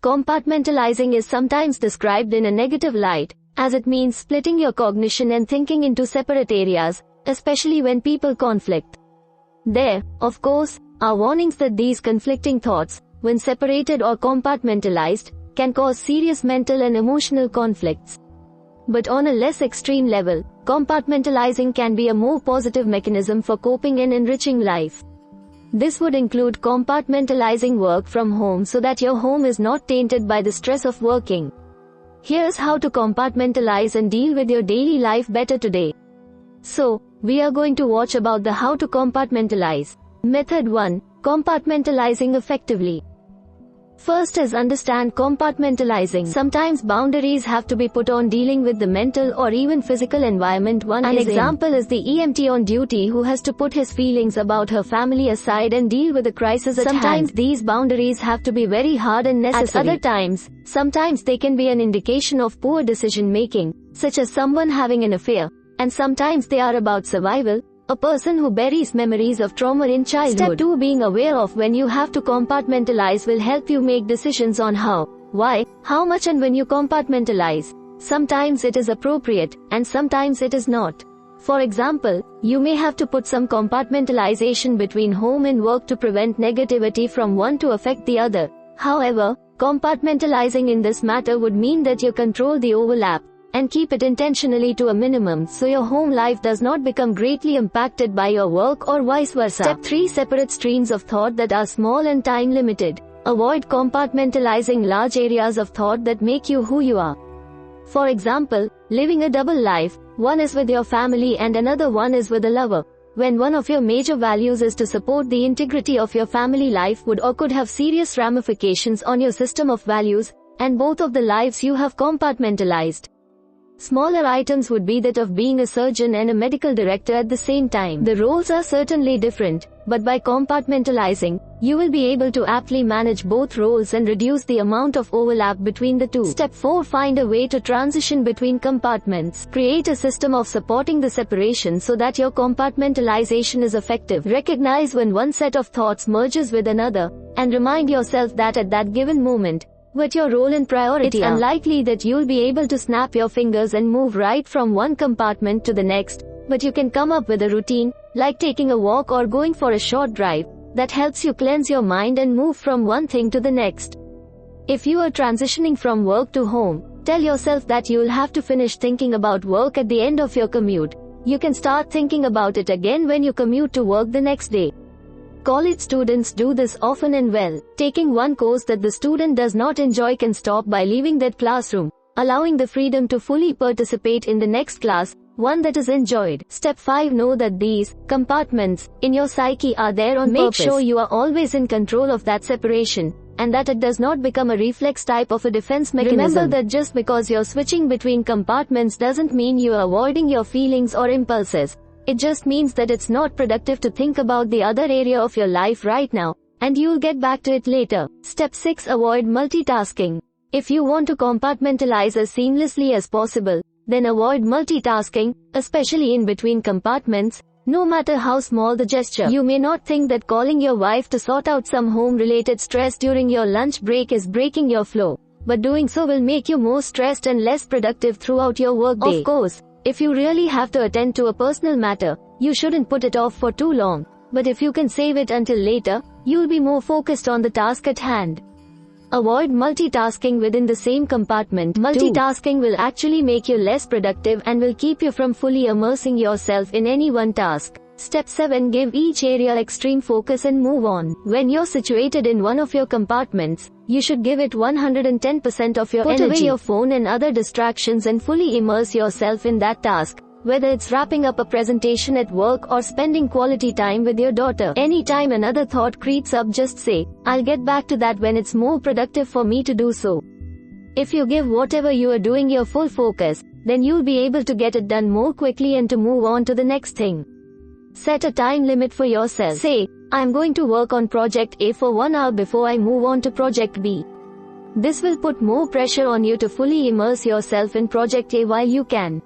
Compartmentalizing is sometimes described in a negative light, as it means splitting your cognition and thinking into separate areas, especially when people conflict. There, of course, are warnings that these conflicting thoughts, when separated or compartmentalized, can cause serious mental and emotional conflicts. But on a less extreme level, compartmentalizing can be a more positive mechanism for coping and enriching life. This would include compartmentalizing work from home so that your home is not tainted by the stress of working. Here's how to compartmentalize and deal with your daily life better today. So, we are going to watch about the how to compartmentalize. Method 1. Compartmentalizing effectively. First is understand compartmentalizing. Sometimes boundaries have to be put on dealing with the mental or even physical environment one is in. An example is the EMT on duty who has to put his feelings about her family aside and deal with the crisis at hand. Sometimes these boundaries have to be very hard and necessary. At other times, sometimes they can be an indication of poor decision making, such as someone having an affair, and sometimes they are about survival, a person who buries memories of trauma in childhood. Step 2. Being aware of when you have to compartmentalize will help you make decisions on how, why, how much and when you compartmentalize. Sometimes it is appropriate, and sometimes it is not. For example, you may have to put some compartmentalization between home and work to prevent negativity from one to affect the other. However, compartmentalizing in this matter would mean that you control the overlap, and keep it intentionally to a minimum so your home life does not become greatly impacted by your work or vice versa. Step 3. Separate streams of thought that are small and time limited. Avoid compartmentalizing large areas of thought that make you who you are. For example, living a double life, one is with your family and another one is with a lover. When one of your major values is to support the integrity of your family life would or could have serious ramifications on your system of values, and both of the lives you have compartmentalized. Smaller items would be that of being a surgeon and a medical director at the same time. The roles are certainly different, but by compartmentalizing, you will be able to aptly manage both roles and reduce the amount of overlap between the two. Step 4. Find a way to transition between compartments. Create a system of supporting the separation so that your compartmentalization is effective. Recognize when one set of thoughts merges with another, and remind yourself that at that given moment, what your role and priority are. It's unlikely that you'll be able to snap your fingers and move right from one compartment to the next, but you can come up with a routine, like taking a walk or going for a short drive, that helps you cleanse your mind and move from one thing to the next. If you are transitioning from work to home, tell yourself that you'll have to finish thinking about work at the end of your commute. You can start thinking about it again when you commute to work the next day. College students do this often and well. Taking one course that the student does not enjoy can stop by leaving that classroom, allowing the freedom to fully participate in the next class, one that is enjoyed. Step 5. Know that these compartments in your psyche are there on purpose. Make sure you are always in control of that separation, and that it does not become a reflex type of a defense mechanism. Remember that just because you're switching between compartments doesn't mean you are avoiding your feelings or impulses. It just means that it's not productive to think about the other area of your life right now, and you'll get back to it later. Step 6. Avoid multitasking. If you want to compartmentalize as seamlessly as possible, then avoid multitasking, especially in between compartments, no matter how small the gesture. You may not think that calling your wife to sort out some home-related stress during your lunch break is breaking your flow, but doing so will make you more stressed and less productive throughout your workday. Of course, if you really have to attend to a personal matter, you shouldn't put it off for too long, but if you can save it until later, you'll be more focused on the task at hand. Avoid multitasking within the same compartment. Multitasking will actually make you less productive and will keep you from fully immersing yourself in any one task. Step 7. Give each area extreme focus and move on. When you're situated in one of your compartments, you should give it 110% of your energy. Put away your phone and other distractions and fully immerse yourself in that task, whether it's wrapping up a presentation at work or spending quality time with your daughter. Anytime another thought creeps up, just say, "I'll get back to that when it's more productive for me to do so." If you give whatever you are doing your full focus, then you'll be able to get it done more quickly and to move on to the next thing. Set a time limit for yourself. Say, "I'm going to work on project A for 1 hour before I move on to project B." This will put more pressure on you to fully immerse yourself in project A while you can.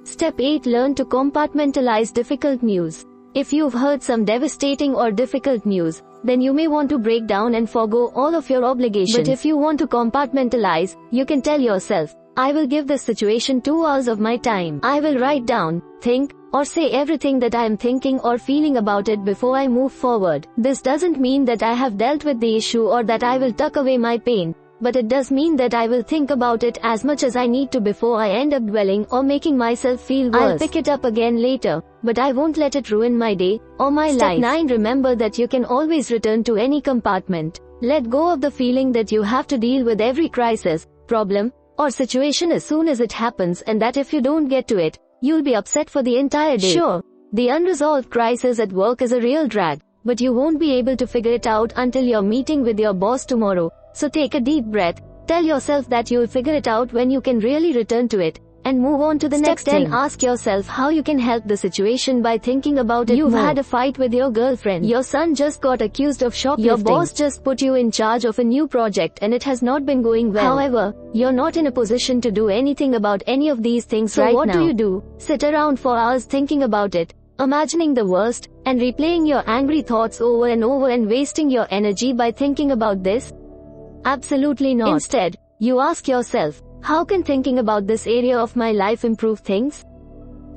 Step 8. Learn to compartmentalize difficult news. If you've heard some devastating or difficult news, then you may want to break down and forgo all of your obligations. But if you want to compartmentalize, you can tell yourself, I will give this situation 2 hours of my time. I will write down, think, or say everything that I am thinking or feeling about it before I move forward. This doesn't mean that I have dealt with the issue or that I will tuck away my pain, but it does mean that I will think about it as much as I need to before I end up dwelling or making myself feel worse. I'll pick it up again later, but I won't let it ruin my day or my life. Step 9. Remember that you can always return to any compartment. Let go of the feeling that you have to deal with every crisis, problem, or situation as soon as it happens, and that if you don't get to it, you'll be upset for the entire day. Sure, the unresolved crisis at work is a real drag, but you won't be able to figure it out until you're meeting with your boss tomorrow. So take a deep breath, tell yourself that you'll figure it out when you can really return to it, and move on to the next thing. Step 10. Ask yourself how you can help the situation by thinking about it. You've had a fight with your girlfriend. Your son just got accused of shoplifting. Your boss just put you in charge of a new project and it has not been going well. However, you're not in a position to do anything about any of these things right now. So what do? Sit around for hours thinking about it, imagining the worst, and replaying your angry thoughts over and over and wasting your energy by thinking about this? Absolutely not. Instead, you ask yourself, how can thinking about this area of my life improve things?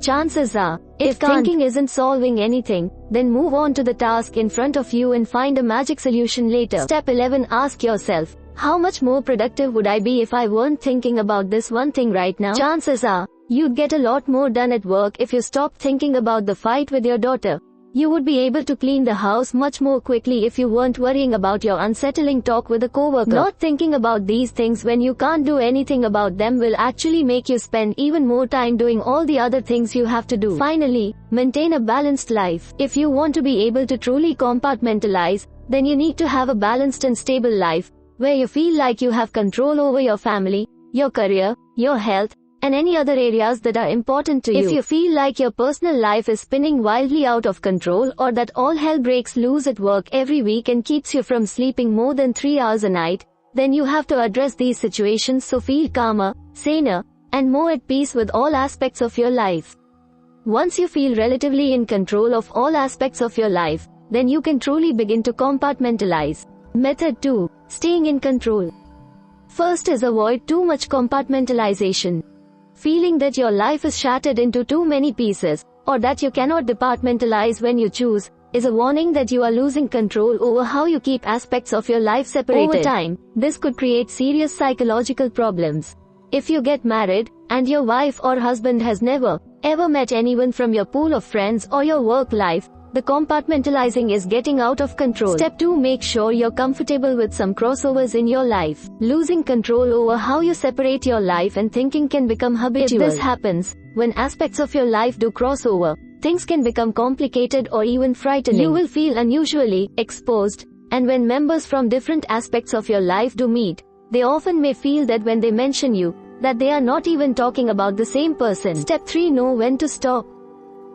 Chances are, if thinking isn't solving anything, then move on to the task in front of you and find a magic solution later. Step 11. Ask yourself, how much more productive would I be if I weren't thinking about this one thing right now? Chances are, you'd get a lot more done at work if you stopped thinking about the fight with your daughter. You would be able to clean the house much more quickly if you weren't worrying about your unsettling talk with a coworker. Not thinking about these things when you can't do anything about them will actually make you spend even more time doing all the other things you have to do. Finally, maintain a balanced life. If you want to be able to truly compartmentalize, then you need to have a balanced and stable life, where you feel like you have control over your family, your career, your health, and any other areas that are important to you. If you feel like your personal life is spinning wildly out of control, or that all hell breaks loose at work every week and keeps you from sleeping more than 3 hours a night, then you have to address these situations so feel calmer, saner, and more at peace with all aspects of your life. Once you feel relatively in control of all aspects of your life, then you can truly begin to compartmentalize. Method 2. Staying in control. First is avoid too much compartmentalization. Feeling that your life is shattered into too many pieces, or that you cannot departmentalize when you choose, is a warning that you are losing control over how you keep aspects of your life separated. Over time, this could create serious psychological problems. If you get married, and your wife or husband has never, ever met anyone from your pool of friends or your work life, the compartmentalizing is getting out of control. Step 2. Make sure you're comfortable with some crossovers in your life. Losing control over how you separate your life and thinking can become habitual. If this happens, when aspects of your life do crossover, things can become complicated or even frightening. You will feel unusually exposed, and when members from different aspects of your life do meet, they often may feel that when they mention you, that they are not even talking about the same person. Step 3. Know when to stop.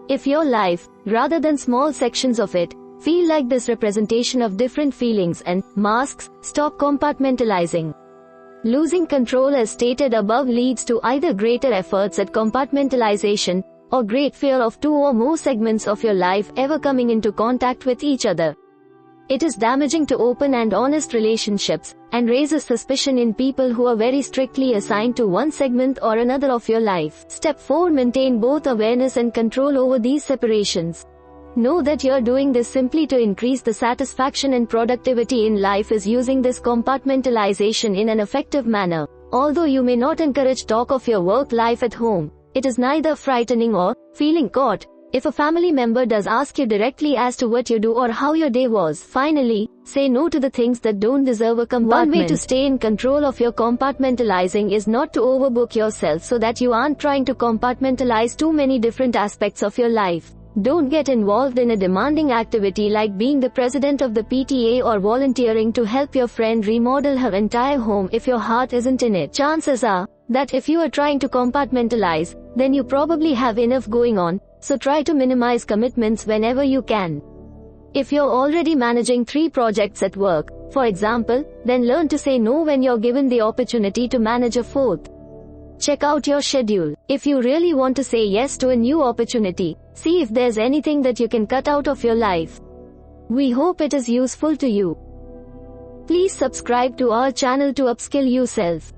If your life, rather than small sections of it, feel like this representation of different feelings and masks, stop compartmentalizing. Losing control as stated above leads to either greater efforts at compartmentalization, or great fear of two or more segments of your life ever coming into contact with each other. It is damaging to open and honest relationships, and raises suspicion in people who are very strictly assigned to one segment or another of your life. Step 4. Maintain both awareness and control over these separations. Know that you're doing this simply to increase the satisfaction and productivity in life is using this compartmentalization in an effective manner. Although you may not encourage talk of your work life at home, it is neither frightening or feeling caught if a family member does ask you directly as to what you do or how your day was. Finally, say no to the things that don't deserve a compartment. One way to stay in control of your compartmentalizing is not to overbook yourself so that you aren't trying to compartmentalize too many different aspects of your life. Don't get involved in a demanding activity like being the president of the PTA or volunteering to help your friend remodel her entire home if your heart isn't in it. Chances are that if you are trying to compartmentalize, then you probably have enough going on, so try to minimize commitments whenever you can. If you're already managing 3 projects at work, for example, then learn to say no when you're given the opportunity to manage a 4th. Check out your schedule. If you really want to say yes to a new opportunity, see if there's anything that you can cut out of your life. We hope it is useful to you. Please subscribe to our channel to upskill yourself.